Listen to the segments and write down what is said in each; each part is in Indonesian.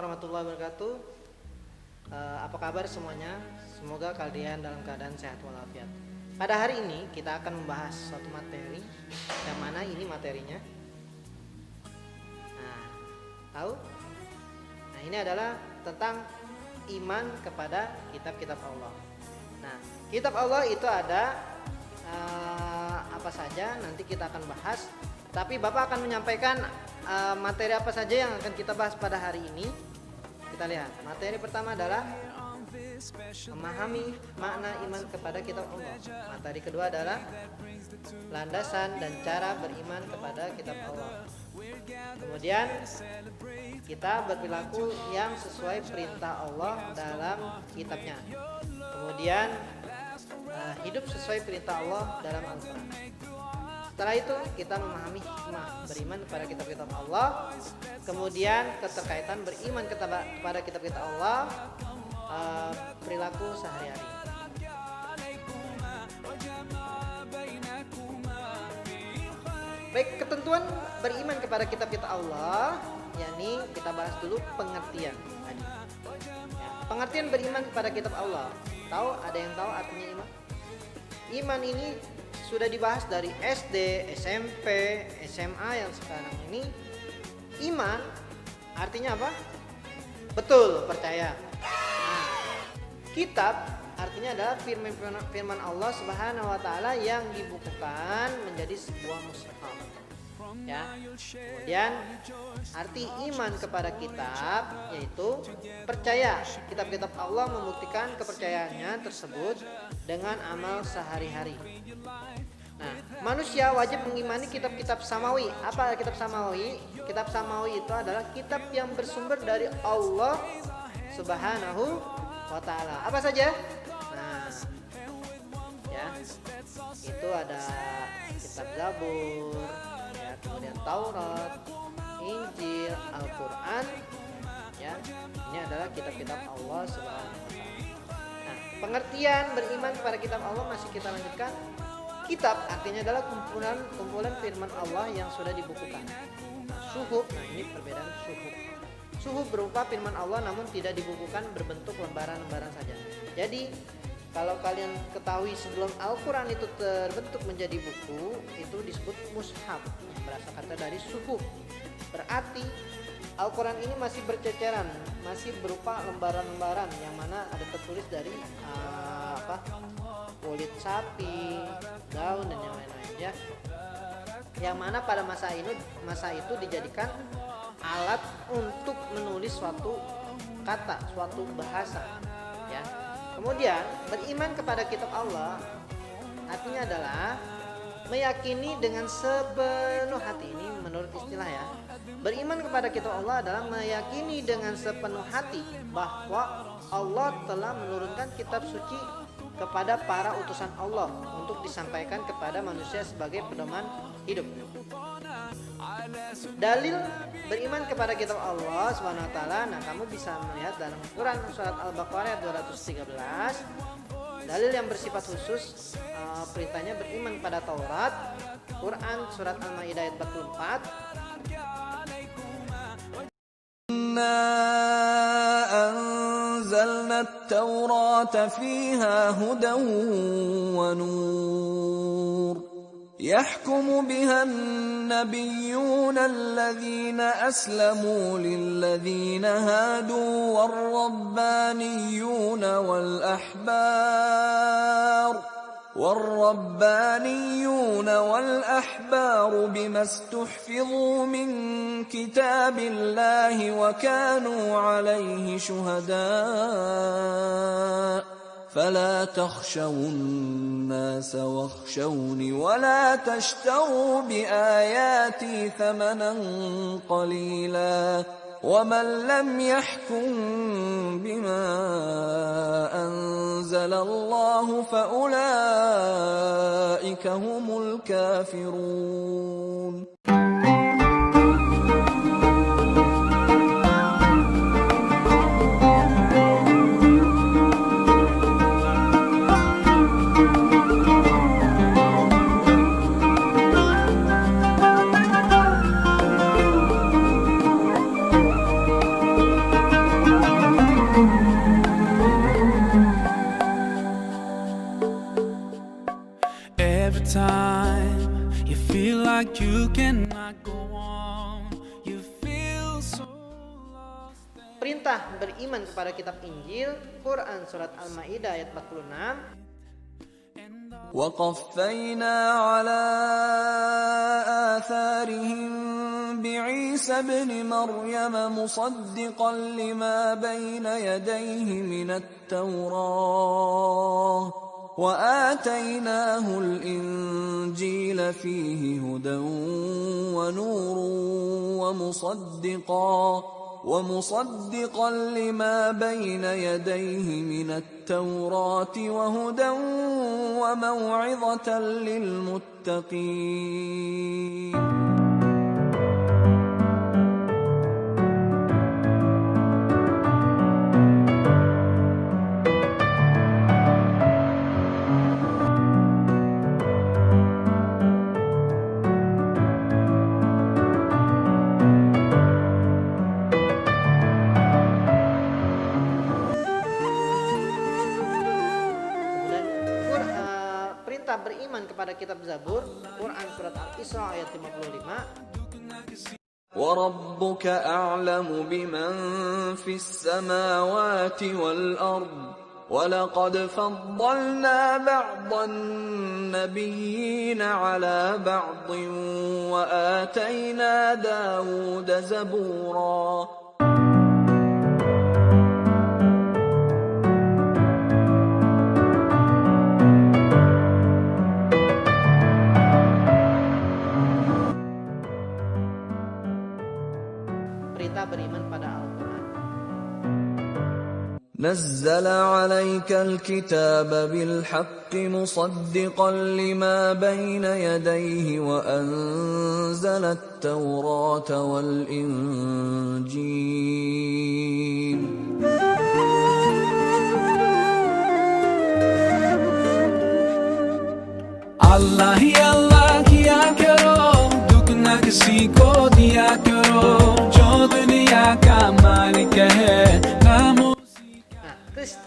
warahmatullahi wabarakatuh. Apa kabar semuanya? Semoga kalian dalam keadaan sehat walafiat. Pada hari ini kita akan membahas suatu materi, yang mana ini materinya. Nah, tahu? Nah, ini adalah tentang iman kepada kitab-kitab Allah. Nah, kitab Allah itu ada apa saja, nanti kita akan bahas. Tapi Bapak akan menyampaikan materi apa saja yang akan kita bahas pada hari ini. Kita lihat, materi pertama adalah memahami makna iman kepada kitab Allah. Materi kedua adalah landasan dan cara beriman kepada kitab Allah. Kemudian kita berperilaku yang sesuai perintah Allah dalam kitabnya. Kemudian hidup sesuai perintah Allah dalam Al-Quran. Setelah itu kita memahami hikmah beriman kepada kitab-kitab Allah. Kemudian keterkaitan beriman kepada kitab-kitab Allah, perilaku sehari-hari. Baik, ketentuan beriman kepada kitab-kitab Allah, yakni kita bahas dulu pengertian tadi. Ya, pengertian beriman kepada kitab Allah. Tahu, ada yang tahu artinya iman? Iman ini sudah dibahas dari SD, SMP, SMA yang sekarang ini. Iman artinya apa? Betul, percaya. Nah, kitab artinya adalah firman Allah Subhanahu wa taala yang dibukukan menjadi sebuah mushaf. Ya. Kemudian arti iman kepada kitab yaitu percaya. Kitab-kitab Allah membuktikan kepercayaannya tersebut dengan amal sehari-hari. Nah, manusia wajib mengimani kitab-kitab samawi. Apa kitab samawi? Kitab samawi itu adalah kitab yang bersumber dari Allah Subhanahu wa taala. Apa saja? Nah, ya. Itu ada kitab Zabur, ya, kemudian Taurat, Injil, Al-Qur'an, ya. Ini adalah kitab-kitab Allah Subhanahu wa taala. Nah, pengertian beriman kepada kitab Allah masih kita lanjutkan. Kitab artinya adalah kumpulan firman Allah yang sudah dibukukan. Suhuf, nah ini perbedaan suhuf. Suhuf berupa firman Allah namun tidak dibukukan, berbentuk lembaran-lembaran saja. Jadi kalau kalian ketahui sebelum Al-Quran itu terbentuk menjadi buku, itu disebut mushaf, berasal kata dari suhuf. Berarti Al-Quran ini masih berceceran, masih berupa lembaran-lembaran yang mana ada tertulis dari kulit sapi, daun dan yang lain-lain, ya. Yang mana pada masa itu dijadikan alat untuk menulis suatu kata, suatu bahasa, ya. Kemudian beriman kepada kitab Allah artinya adalah meyakini dengan sepenuh hati. Ini menurut istilah, ya. Beriman kepada kitab Allah adalah meyakini dengan sepenuh hati bahwa Allah telah menurunkan kitab suci kepada para utusan Allah untuk disampaikan kepada manusia sebagai pedoman hidup. Dalil beriman kepada kitab Allah Subhanahu wa taala, nah kamu bisa melihat dalam Quran surat Al-Baqarah ayat 213. Dalil yang bersifat khusus, perintahnya beriman pada Taurat. Quran surat Al-Maidah ayat 44. أنزلنا التوراة فيها هدى ونور يحكم بها النبيون الذين أسلموا للذين هادوا والربانيون والأحبار بما استحفظوا من كتاب الله وكانوا عليه شهداء فلا تخشوا الناس واخشوني ولا تشتروا بآياتي ثمنا قليلا ومن لم يحكم بما أنزل الله فأولئك هم الكافرون. perintah beriman kepada kitab Injil, Quran surat Al-Maidah ayat 46. وقفينا على آثارهم بعيسى ابن مريم مصدقا لما بين يديه من التوراة وآتيناه الإنجيل فيه هدى ونور ومصدقا لما بين يديه من التوراة وهدى وموعظة للمتقين. Perintah beriman kepada kitab Zabur, Quran surat Al-Isra ayat 55. وَرَبُّكَ أَعْلَمُ بِمَنْ فِي السَّمَاوَاتِ وَالْأَرْضِ وَلَقَدْ فَضَّلْنَا بَعْضَ النَّبِيِّينَ عَلَى بَعْضٍ وَآتَيْنَا دَاوُودَ زَبُورًا. Perintah beriman pada Al-Quran. نزل عليك الكتاب بالحق مصدقا لما بين يديه وأنزل التوراة والإنجيل. अल्लाह ही अल्लाह किया करो, दुख न किसी को दिया करो, जो दुनिया का मालिक है नामों। Nah,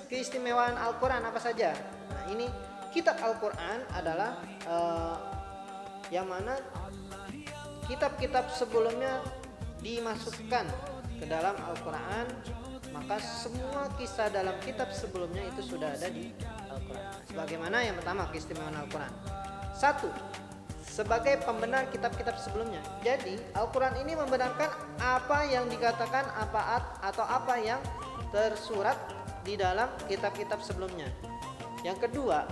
keistimewaan Al-Quran apa saja? Nah, ini kitab Al-Quran adalah yang mana kitab-kitab sebelumnya dimasukkan ke dalam Al-Quran, maka semua kisah dalam kitab sebelumnya itu sudah ada di Al-Quran. Sebagaimana yang pertama keistimewaan Al-Quran. Satu, sebagai pembenar kitab-kitab sebelumnya. Jadi Al-Quran ini membenarkan apa yang dikatakan atau apa yang tersurat di dalam kitab-kitab sebelumnya. Yang kedua,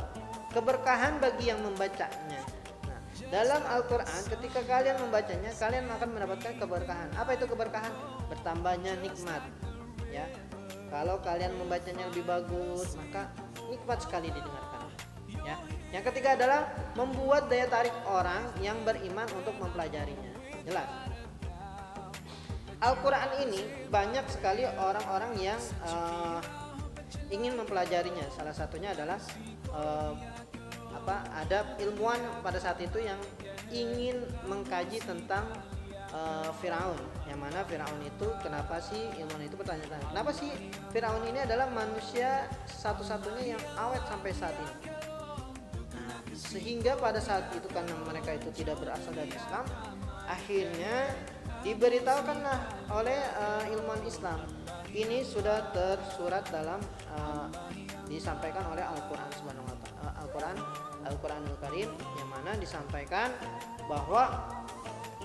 keberkahan bagi yang membacanya. Nah, dalam Al-Quran ketika kalian membacanya, kalian akan mendapatkan keberkahan. Apa itu keberkahan? Bertambahnya nikmat. Ya, kalau kalian membacanya lebih bagus, maka nikmat sekali didengarkan. Ya. Yang ketiga adalah membuat daya tarik orang yang beriman untuk mempelajarinya. Jelas. Al-Quran ini banyak sekali orang-orang yang ingin mempelajarinya. Salah satunya adalah ada ilmuwan pada saat itu yang ingin mengkaji tentang Firaun, yang mana Firaun itu kenapa sih, ilmuwan itu bertanya-tanya, kenapa sih Firaun ini adalah manusia satu-satunya yang awet sampai saat ini. Nah, sehingga pada saat itu karena mereka itu tidak berasal dari Islam, akhirnya diberitahukanlah oleh ilmuwan Islam, ini sudah tersurat dalam disampaikan oleh Al-Quran Subhanahu wa Ta'ala, Al-Quranul Karim, yang mana disampaikan bahwa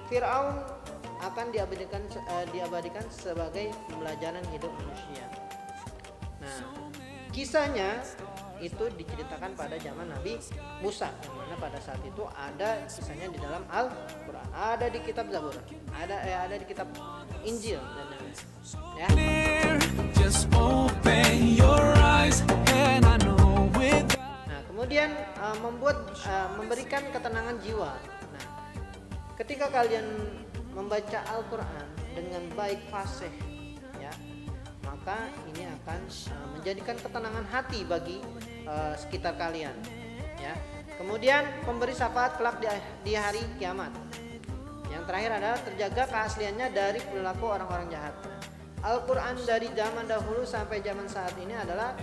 Firaun akan diabadikan sebagai pembelajaran hidup manusia. Nah, kisahnya itu diceritakan pada zaman Nabi Musa, yang mana pada saat itu ada kisahnya di dalam Al-Quran, ada di kitab Zabur, ada di kitab Injil dan lain-lain. Ya. Just open your eyes and I know with. Nah, kemudian memberikan ketenangan jiwa. Nah, ketika kalian membaca Al-Quran dengan baik fasih, ya, maka ini akan menjadikan ketenangan hati bagi sekitar kalian, ya. Kemudian pemberi syafaat kelak di hari kiamat. Yang terakhir adalah terjaga keasliannya dari perilaku orang-orang jahat. Al-Quran dari zaman dahulu sampai zaman saat ini adalah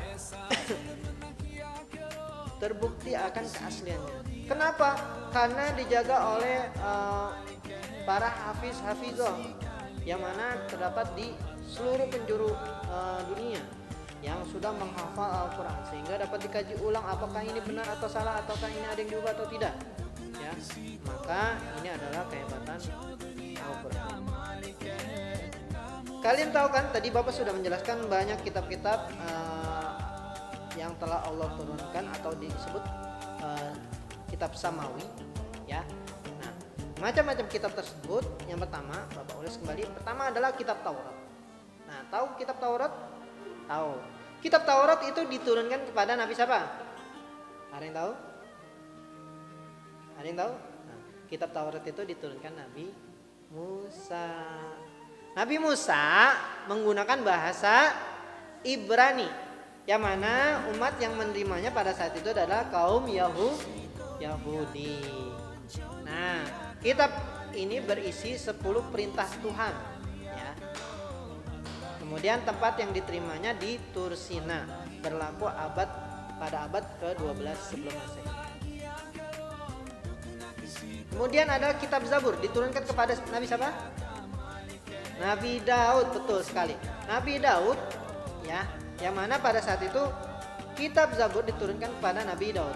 terbukti akan keasliannya. Kenapa? Karena dijaga oleh para hafizah, yang mana terdapat di seluruh penjuru dunia yang sudah menghafal Al-Quran, sehingga dapat dikaji ulang apakah ini benar atau salah, ataukah ini ada yang diubah atau tidak, ya. Maka ini adalah kehebatan Al-Quran. Kalian tahu kan, tadi Bapak sudah menjelaskan banyak kitab-kitab yang telah Allah turunkan atau disebut kitab samawi, ya. Nah, macam-macam kitab tersebut, yang pertama Bapak ulas kembali, pertama adalah kitab Taurat. Nah, tahu kitab Taurat? Tahu. Kitab Taurat itu diturunkan kepada Nabi siapa? Ada yang tahu? Ada yang tahu? Nah, kitab Taurat itu diturunkan Nabi Musa. Nabi Musa menggunakan bahasa Ibrani, yang mana umat yang menerimanya pada saat itu adalah kaum Yahudi. Nah, kitab ini berisi 10 perintah Tuhan, ya. Kemudian tempat yang diterimanya di Tursina, berlaku pada abad ke-12 sebelum Masehi. Kemudian ada kitab Zabur, diturunkan kepada Nabi siapa? Nabi Daud, betul sekali. Nabi Daud, ya, yang mana pada saat itu kitab Zabur diturunkan kepada Nabi Daud.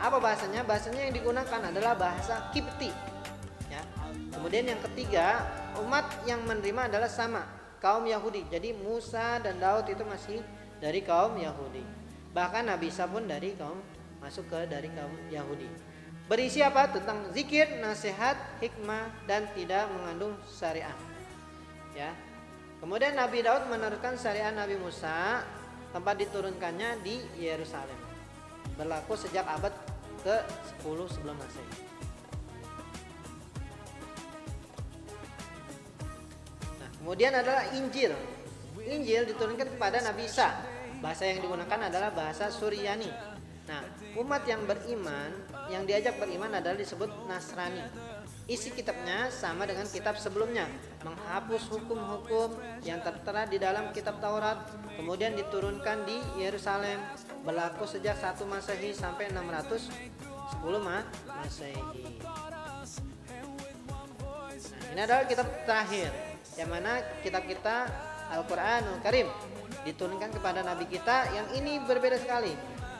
Apa bahasanya? Bahasanya yang digunakan adalah bahasa Kipti, ya. Kemudian yang ketiga, umat yang menerima adalah sama, kaum Yahudi. Jadi Musa dan Daud itu masih dari kaum Yahudi. Bahkan Nabi Isa pun masuk dari kaum Yahudi. Berisi apa? Tentang zikir, nasihat, hikmah, dan tidak mengandung syariah, ya. Kemudian Nabi Daud meneruskan syariat Nabi Musa, tempat diturunkannya di Yerusalem, berlaku sejak abad ke-10 sebelum Masehi. Nah, kemudian adalah Injil. Injil diturunkan kepada Nabi Isa. Bahasa yang digunakan adalah bahasa Suryani. Nah, umat yang beriman, yang diajak beriman adalah disebut Nasrani. Isi kitabnya sama dengan kitab sebelumnya, menghapus hukum-hukum yang tertera di dalam kitab Taurat, kemudian diturunkan di Yerusalem, berlaku sejak 1 Masehi sampai 610 Masehi. Nah, ini adalah kitab terakhir, yang mana kitab kita Al-Quranul Karim diturunkan kepada Nabi kita, yang ini berbeda sekali.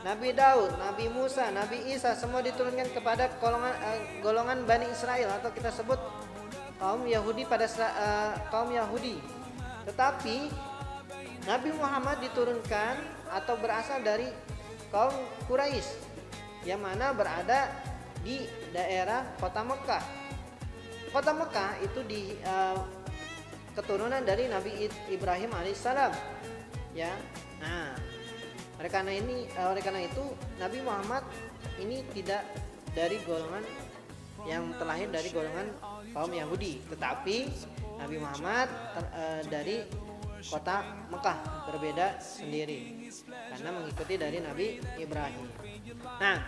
Nabi Daud, Nabi Musa, Nabi Isa semua diturunkan kepada golongan Bani Israel, atau kita sebut kaum Yahudi kaum Yahudi. Tetapi Nabi Muhammad diturunkan atau berasal dari kaum Quraisy, yang mana berada di daerah kota Mekah. Kota Mekah itu keturunan dari Nabi Ibrahim alaihissalam, ya. Nah, oleh karena itu Nabi Muhammad ini tidak dari golongan yang terlahir dari golongan kaum Yahudi, tetapi Nabi Muhammad dari kota Mekah, berbeda sendiri karena mengikuti dari Nabi Ibrahim. Nah,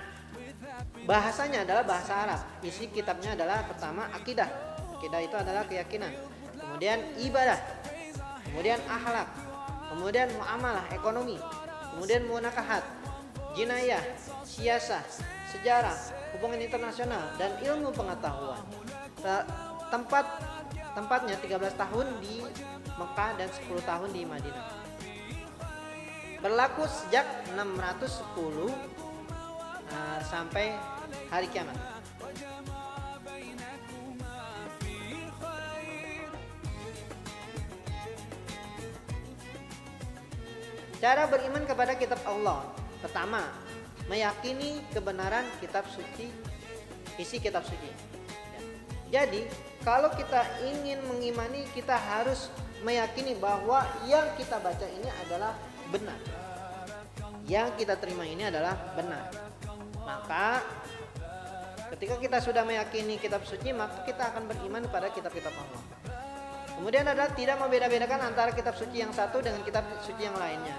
bahasanya adalah bahasa Arab. Isi kitabnya adalah pertama akidah. Akidah itu adalah keyakinan. Kemudian ibadah. Kemudian akhlak. Kemudian muamalah, ekonomi. Kemudian munakahat, jinayah, siasah, sejarah, hubungan internasional, dan ilmu pengetahuan. Tempatnya 13 tahun di Mekah dan 10 tahun di Madinah. Berlaku sejak 610 sampai hari kiamat. Cara beriman kepada kitab Allah. Pertama, meyakini kebenaran kitab suci, isi kitab suci. Jadi, kalau kita ingin mengimani, kita harus meyakini bahwa yang kita baca ini adalah benar. Yang kita terima ini adalah benar. Maka, ketika kita sudah meyakini kitab suci, maka kita akan beriman kepada kitab-kitab Allah. Kemudian adalah tidak membeda-bedakan antara kitab suci yang satu dengan kitab suci yang lainnya.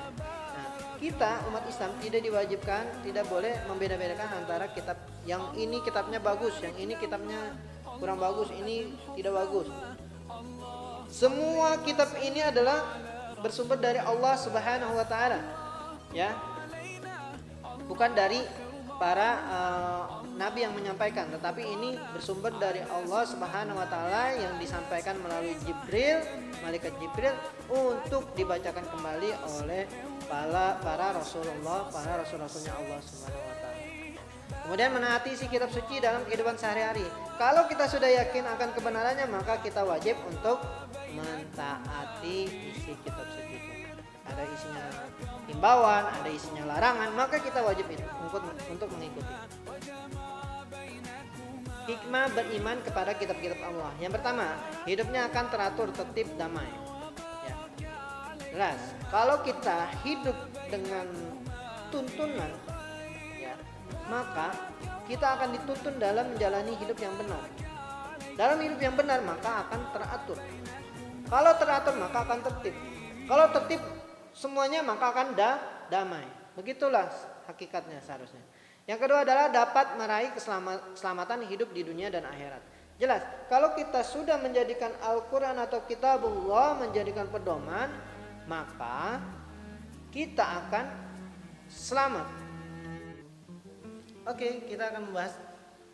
Nah, kita umat Islam tidak diwajibkan, tidak boleh membeda-bedakan antara kitab yang ini kitabnya bagus, yang ini kitabnya kurang bagus, ini tidak bagus. Semua kitab ini adalah bersumber dari Allah Subhanahu wa taala. Ya. Bukan dari para nabi yang menyampaikan, tetapi ini bersumber dari Allah Subhanahu wa taala yang disampaikan melalui Jibril, malaikat Jibril, untuk dibacakan kembali oleh para Rasulullah, para rasul-rasulnya Allah Subhanahu wa taala. Kemudian menaati isi kitab suci dalam kehidupan sehari-hari. Kalau kita sudah yakin akan kebenarannya, maka kita wajib untuk mentaati isi kitab suci itu. Ada isinya himbauan, ada isinya larangan, maka kita wajib itu untuk mengikuti. Hikmah beriman kepada kitab-kitab Allah. Yang pertama, hidupnya akan teratur, tertib, damai. Ya. Jelas. Kalau kita hidup dengan tuntunan, ya, maka kita akan dituntun dalam menjalani hidup yang benar. Dalam hidup yang benar maka akan teratur. Kalau teratur maka akan tertib. Kalau tertib semuanya maka akan damai. Begitulah hakikatnya seharusnya. Yang kedua adalah dapat meraih keselamatan hidup di dunia dan akhirat. Jelas, kalau kita sudah menjadikan Al-Quran atau Kitabullah menjadikan pedoman, maka kita akan selamat. Oke, kita akan membahas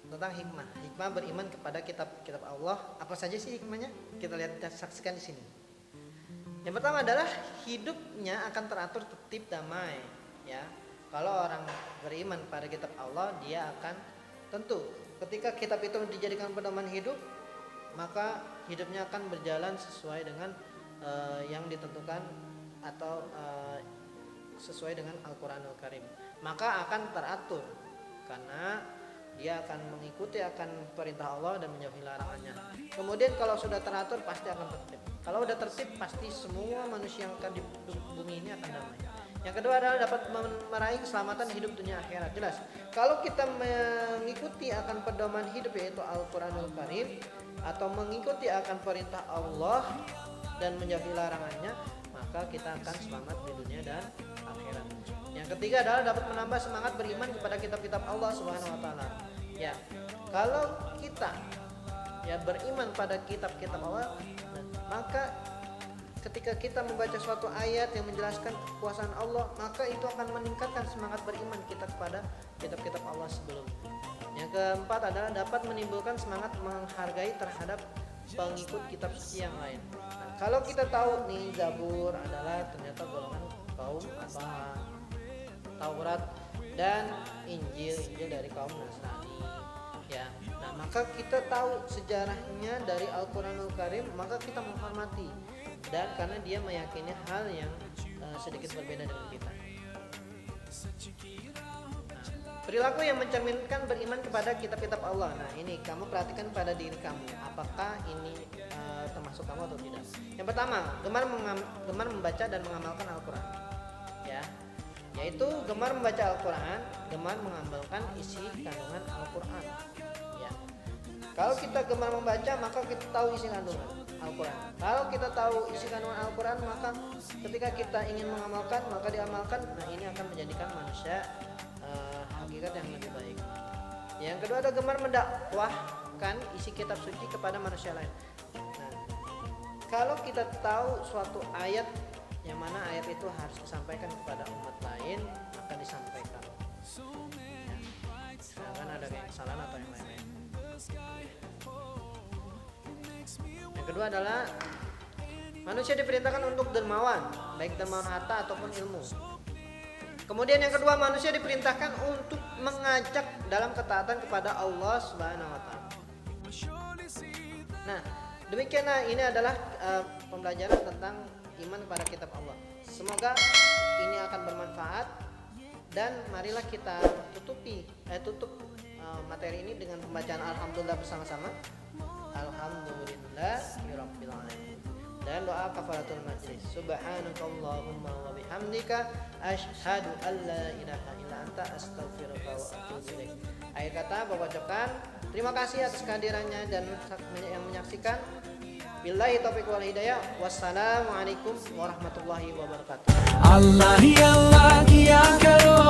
tentang hikmah. Hikmah beriman kepada kitab-kitab Allah. Apa saja sih hikmahnya? Kita lihat dan saksikan di sini. Yang pertama adalah hidupnya akan teratur, tertib, damai. Ya, kalau orang beriman pada kitab Allah, dia akan tentu ketika kitab itu dijadikan pedoman hidup, maka hidupnya akan berjalan sesuai dengan yang ditentukan atau sesuai dengan Al-Quranul Karim. Maka akan teratur karena dia akan mengikuti akan perintah Allah dan menjauhi larangannya. Kemudian kalau sudah teratur pasti akan tertib. Kalau sudah tertib pasti semua manusia yang akan di bumi ini akan damai. Yang kedua adalah dapat meraih keselamatan hidup dunia akhirat. Jelas, kalau kita mengikuti akan pedoman hidup yaitu Al-Quranul Karim atau mengikuti akan perintah Allah dan menjauhi larangannya, maka kita akan selamat di dunia dan akhirat. Yang ketiga adalah dapat menambah semangat beriman kepada kitab-kitab Allah Subhanahu wa taala. Ya, kalau kita beriman pada kitab-kitab Allah, maka ketika kita membaca suatu ayat yang menjelaskan kekuasaan Allah, maka itu akan meningkatkan semangat beriman kita kepada kitab-kitab Allah sebelumnya. Yang keempat adalah dapat menimbulkan semangat menghargai terhadap pengikut kitab suci yang lain. Nah, kalau kita tahu nih Zabur adalah ternyata golongan kaum Taurat dan Injil dari kaum Nasrani. Ya, nah maka kita tahu sejarahnya dari Al-Quranul Karim, maka kita menghormati dan karena dia meyakini hal yang sedikit berbeda dengan kita. Perilaku yang mencerminkan beriman kepada kitab-kitab Allah. Nah ini kamu perhatikan pada diri kamu, apakah ini termasuk kamu atau tidak. Yang pertama, gemar membaca dan mengamalkan Al-Quran. Ya, yaitu gemar membaca Al-Quran, gemar mengamalkan isi kandungan Al-Quran. Ya, kalau kita gemar membaca maka kita tahu isi kandungan Al-Quran. Kalau kita tahu isi kandungan Al-Quran, maka ketika kita ingin mengamalkan maka diamalkan. Nah ini akan menjadikan manusia hakikat yang lebih baik. Yang kedua ada gemar mendakwahkan isi kitab suci kepada manusia lain. Nah, kalau kita tahu suatu ayat yang mana ayat itu harus disampaikan kepada umat lain, maka disampaikan. Ya, misalkan ada kesalahan atau yang lain-lain. Yang kedua adalah manusia diperintahkan untuk dermawan, baik dermawan harta ataupun ilmu. Kemudian yang kedua, manusia diperintahkan untuk mengajak dalam ketaatan kepada Allah Subhanahu wa taala. Nah, demikianlah ini adalah pembelajaran tentang iman kepada kitab Allah. Semoga ini akan bermanfaat dan marilah kita tutup materi ini dengan pembacaan alhamdulillah bersama-sama. Alhamdulillahirabbil alamin. Dan doa kafaratul majlis. Subhanakallahumma wa bihamdika asyhadu an la ilaha illa anta astaghfiruka wa atubu ilaik. Akhir kata Bapak ucapkan terima kasih atas kehadirannya dan yang menyaksikan. Billahi taufiq wal hidayah. Wassalamualaikum warahmatullahi wabarakatuh. Allah ya Allah ya karo